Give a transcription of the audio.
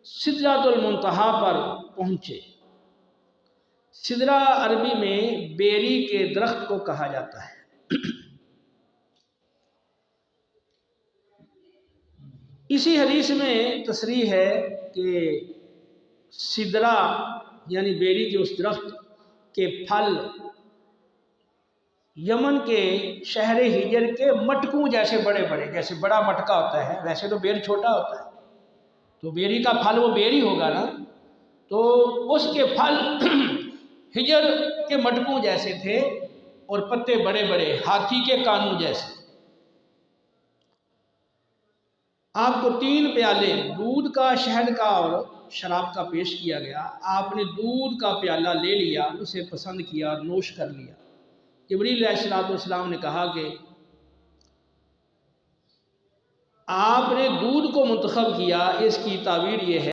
سدرۃ المنتہا پر پہنچے۔ سدرہ عربی میں بیری کے درخت کو کہا جاتا ہے۔ اسی حدیث میں تصریح ہے کہ سدرہ یعنی بیری کے اس درخت کے پھل یمن کے شہر ہجر کے مٹکوں جیسے بڑے بڑے، جیسے بڑا مٹکا ہوتا ہے ویسے تو بیر چھوٹا ہوتا ہے، تو بیری کا پھل وہ بیری ہوگا نا، تو اس کے پھل ہجر کے مٹکوں جیسے تھے اور پتے بڑے بڑے ہاتھی کے کانوں جیسے۔ آپ کو 3 پیالے دودھ کا، شہد کا اور شراب کا پیش کیا گیا۔ آپ نے دودھ کا پیالہ لے لیا، اسے پسند کیا اور نوش کر لیا۔ جبریل علیہ السلام نے کہا کہ آپ نے دودھ کو منتخب کیا، اس کی تعبیر یہ ہے